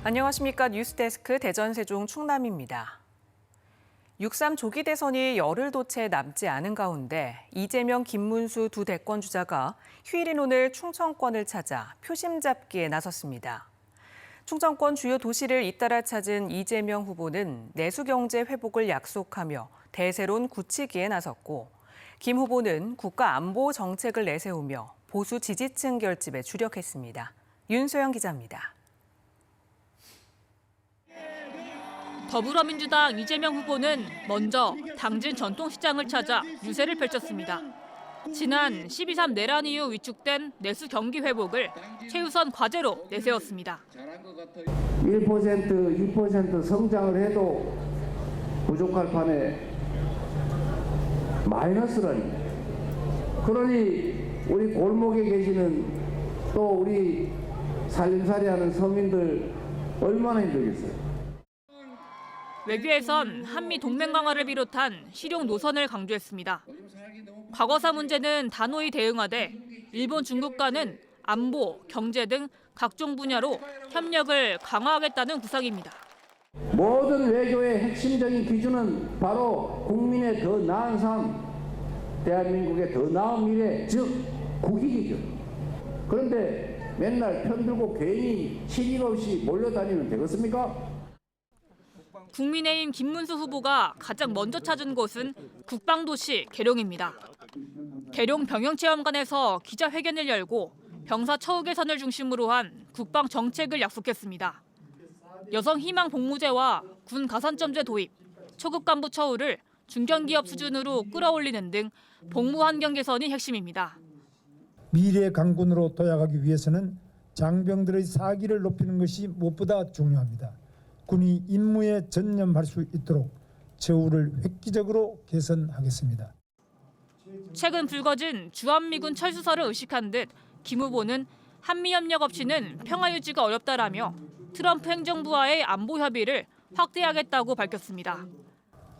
안녕하십니까. 뉴스데스크 대전 세종 충남입니다. 6.3 조기 대선이 열흘도 채 남지 않은 가운데 이재명, 김문수 두 대권 주자가 휴일인 오늘 충청권을 찾아 표심 잡기에 나섰습니다. 충청권 주요 도시를 잇따라 찾은 이재명 후보는 내수 경제 회복을 약속하며 대세론 굳히기에 나섰고, 김 후보는 국가 안보 정책을 내세우며 보수 지지층 결집에 주력했습니다. 윤소영 기자입니다. 더불어민주당 이재명 후보는 먼저 당진 전통시장을 찾아 유세를 펼쳤습니다. 지난 12.3 내란 이후 위축된 내수 경기 회복을 최우선 과제로 내세웠습니다. 1%, 2% 성장을 해도 부족할 판에 마이너스라니. 그러니 우리 골목에 계시는 또 우리 살림살이하는 서민들 얼마나 힘들겠어요. 외교에선 한미 동맹 강화를 비롯한 실용 노선을 강조했습니다. 과거사 문제는 단호히 대응하되 일본, 중국과는 안보, 경제 등 각종 분야로 협력을 강화하겠다는 구상입니다. 모든 외교의 핵심적인 기준은 바로 국민의 더 나은 삶, 대한민국의 더 나은 미래, 즉 국익이죠. 그런데 맨날 편들고 괜히 실익 없이 몰려다니면 되겠습니까? 국민의힘 김문수 후보가 가장 먼저 찾은 곳은 국방도시 계룡입니다. 계룡 병영체험관에서 기자회견을 열고 병사 처우 개선을 중심으로 한 국방 정책을 약속했습니다. 여성 희망 복무제와 군 가산점제 도입, 초급 간부 처우를 중견기업 수준으로 끌어올리는 등 복무 환경 개선이 핵심입니다. 미래 강군으로 도약하기 위해서는 장병들의 사기를 높이는 것이 무엇보다 중요합니다. 군이 임무에 전념할 수 있도록 처우를 획기적으로 개선하겠습니다. 최근 불거진 주한미군 철수설을 의식한 듯 김 후보는 한미협력 없이는 평화 유지가 어렵다라며 트럼프 행정부와의 안보 협의를 확대하겠다고 밝혔습니다.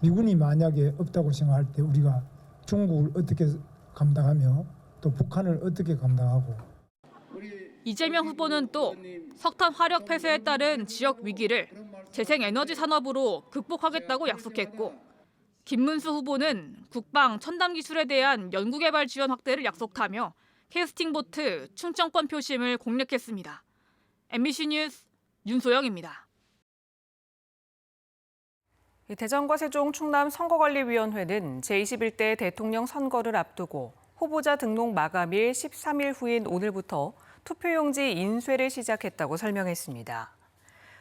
미군이 만약에 없다고 생각할 때 우리가 중국을 어떻게 감당하며 또 북한을 어떻게 감당하고. 이재명 후보는 또 석탄 화력 폐쇄에 따른 지역 위기를 재생에너지 산업으로 극복하겠다고 약속했고, 김문수 후보는 국방 첨단 기술에 대한 연구개발 지원 확대를 약속하며 캐스팅보트 충청권 표심을 공략했습니다. MBC 뉴스 윤소영입니다. 대전과 세종, 충남 선거관리위원회는 제21대 대통령 선거를 앞두고 후보자 등록 마감일 13일 후인 오늘부터 투표용지 인쇄를 시작했다고 설명했습니다.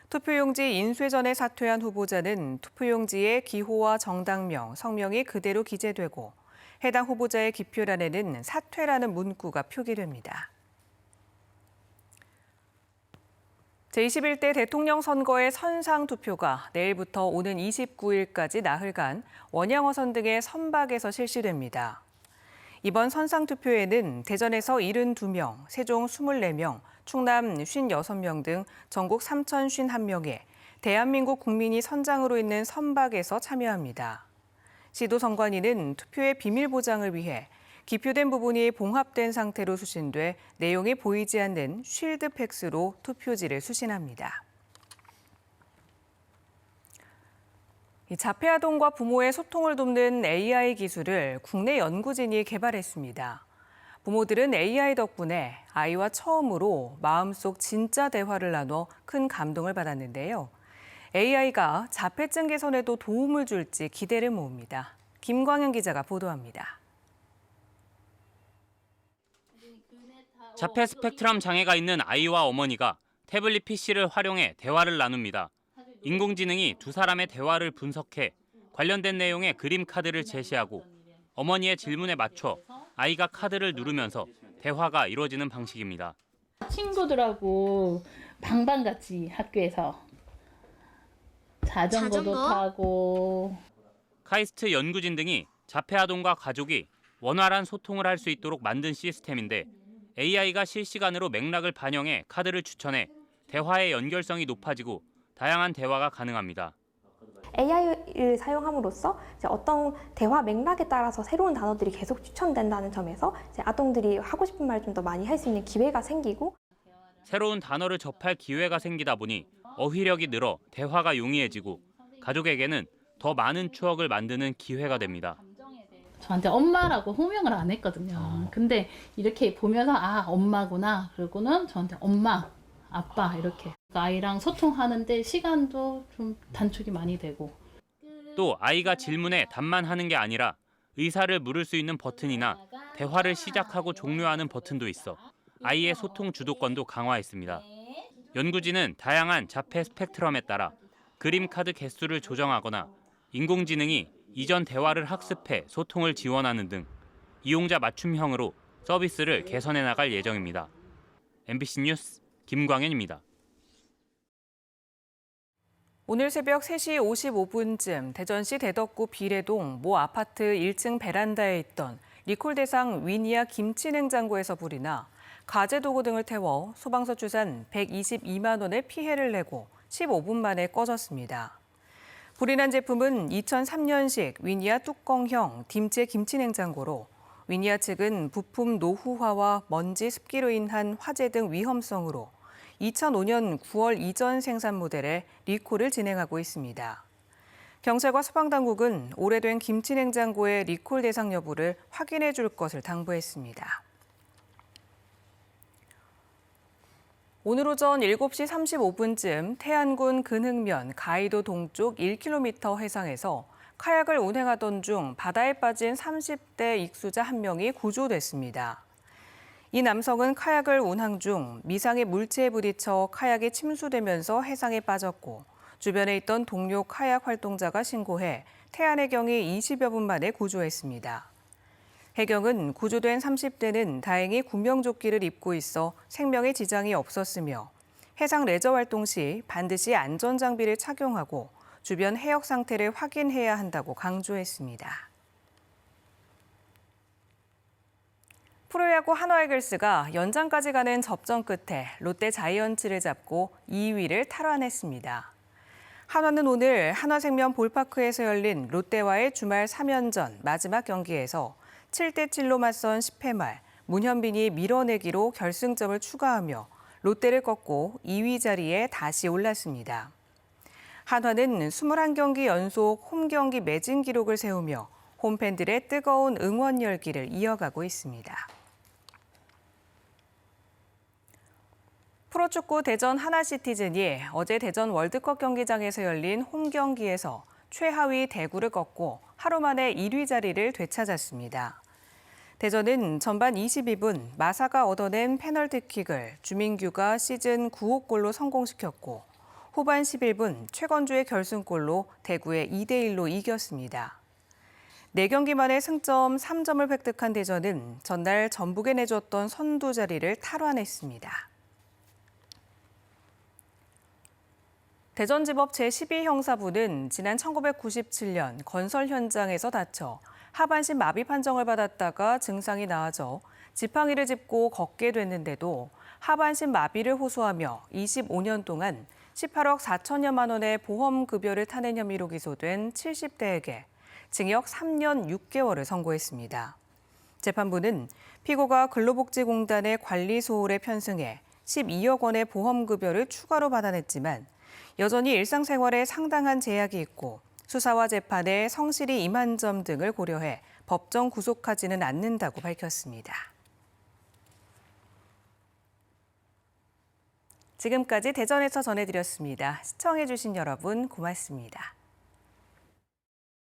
투표용지 인쇄 전에 사퇴한 후보자는 투표용지에 기호와 정당명, 성명이 그대로 기재되고 해당 후보자의 기표란에는 사퇴라는 문구가 표기됩니다. 제21대 대통령 선거의 선상 투표가 내일부터 오는 29일까지 나흘간 원양어선 등의 선박에서 실시됩니다. 이번 선상 투표에는 대전에서 72명, 세종 24명, 충남 56명 등 전국 3,051명의 대한민국 국민이 선장으로 있는 선박에서 참여합니다. 시도선관위는 투표의 비밀 보장을 위해 기표된 부분이 봉합된 상태로 수신돼 내용이 보이지 않는 쉴드 팩스로 투표지를 수신합니다. 자폐 아동과 부모의 소통을 돕는 AI 기술을 국내 연구진이 개발했습니다. 부모들은 AI 덕분에 아이와 처음으로 마음속 진짜 대화를 나눠 큰 감동을 받았는데요. AI가 자폐증 개선에도 도움을 줄지 기대를 모읍니다. 김광현 기자가 보도합니다. 자폐 스펙트럼 장애가 있는 아이와 어머니가 태블릿 PC를 활용해 대화를 나눕니다. 인공지능이 두 사람의 대화를 분석해 관련된 내용의 그림 카드를 제시하고 어머니의 질문에 맞춰 아이가 카드를 누르면서 대화가 이루어지는 방식입니다. 친구들하고 방방같이 학교에서 자전거도 타고. 카이스트 연구진 등이 자폐 아동과 가족이 원활한 소통을 할 수 있도록 만든 시스템인데 AI가 실시간으로 맥락을 반영해 카드를 추천해 대화의 연결성이 높아지고 다양한 대화가 가능합니다. AI를 사용함으로써 이제 어떤 대화 맥락에 따라서 새로운 단어들이 계속 추천된다는 점에서 이제 아동들이 하고 싶은 말을 좀 더 많이 할 수 있는 기회가 생기고, 새로운 단어를 접할 기회가 생기다 보니 어휘력이 늘어 대화가 용이해지고 가족에게는 더 많은 추억을 만드는 기회가 됩니다. 저한테 엄마라고 호명을 안 했거든요. 근데 이렇게 보면서 아 엄마구나. 그리고는 저한테 엄마, 아빠 이렇게 아이랑 소통하는데 시간도 좀 단축이 많이 되고. 또 아이가 질문에 답만 하는 게 아니라 의사를 물을 수 있는 버튼이나 대화를 시작하고 종료하는 버튼도 있어 아이의 소통 주도권도 강화했습니다. 연구진은 다양한 자폐 스펙트럼에 따라 그림 카드 개수를 조정하거나 인공지능이 이전 대화를 학습해 소통을 지원하는 등 이용자 맞춤형으로 서비스를 개선해 나갈 예정입니다. MBC 뉴스 김광현입니다. 오늘 새벽 3시 55분쯤 대전시 대덕구 비례동 모 아파트 1층 베란다에 있던 리콜 대상 위니아 김치냉장고에서 불이 나 가재 도구 등을 태워 소방서 추산 122만 원의 피해를 내고 15분 만에 꺼졌습니다. 불이 난 제품은 2003년식 위니아 뚜껑형 딤째 김치냉장고로 위니아 측은 부품 노후화와 먼지 습기로 인한 화재 등 위험성으로 2005년 9월 이전 생산 모델에 리콜을 진행하고 있습니다. 경찰과 소방당국은 오래된 김치냉장고의 리콜 대상 여부를 확인해 줄 것을 당부했습니다. 오늘 오전 7시 35분쯤 태안군 근흥면 가이도 동쪽 1km 해상에서 카약을 운행하던 중 바다에 빠진 30대 익수자 한 명이 구조됐습니다. 이 남성은 카약을 운항 중 미상의 물체에 부딪혀 카약이 침수되면서 해상에 빠졌고 주변에 있던 동료 카약 활동자가 신고해 태안해경이 20여 분 만에 구조했습니다. 해경은 구조된 30대는 다행히 구명조끼를 입고 있어 생명에 지장이 없었으며 해상 레저 활동 시 반드시 안전장비를 착용하고 주변 해역 상태를 확인해야 한다고 강조했습니다. 프로야구 한화이글스가 연장까지 가는 접전 끝에 롯데 자이언츠를 잡고 2위를 탈환했습니다. 한화는 오늘 한화생명 볼파크에서 열린 롯데와의 주말 3연전 마지막 경기에서 7대7로 맞선 10회 말 문현빈이 밀어내기로 결승점을 추가하며 롯데를 꺾고 2위 자리에 다시 올랐습니다. 한화는 21경기 연속 홈경기 매진 기록을 세우며 홈팬들의 뜨거운 응원 열기를 이어가고 있습니다. 프로축구 대전 하나시티즌이 어제 대전 월드컵 경기장에서 열린 홈경기에서 최하위 대구를 꺾고 하루 만에 1위 자리를 되찾았습니다. 대전은 전반 22분 마사가 얻어낸 페널티킥을 주민규가 시즌 9호 골로 성공시켰고 후반 11분 최건주의 결승골로 대구에 2대1로 이겼습니다. 4경기 만에 승점 3점을 획득한 대전은 전날 전북에 내줬던 선두 자리를 탈환했습니다. 대전지법 제12형사부는 지난 1997년 건설 현장에서 다쳐 하반신 마비 판정을 받았다가 증상이 나아져 지팡이를 짚고 걷게 됐는데도 하반신 마비를 호소하며 25년 동안 18억 4천여만 원의 보험급여를 타낸 혐의로 기소된 70대에게 징역 3년 6개월을 선고했습니다. 재판부는 피고가 근로복지공단의 관리 소홀에 편승해 12억 원의 보험급여를 추가로 받아냈지만 여전히 일상생활에 상당한 제약이 있고 수사와 재판에 성실히 임한 점 등을 고려해 법정 구속하지는 않는다고 밝혔습니다. 지금까지 대전에서 전해드렸습니다. 시청해주신 여러분 고맙습니다.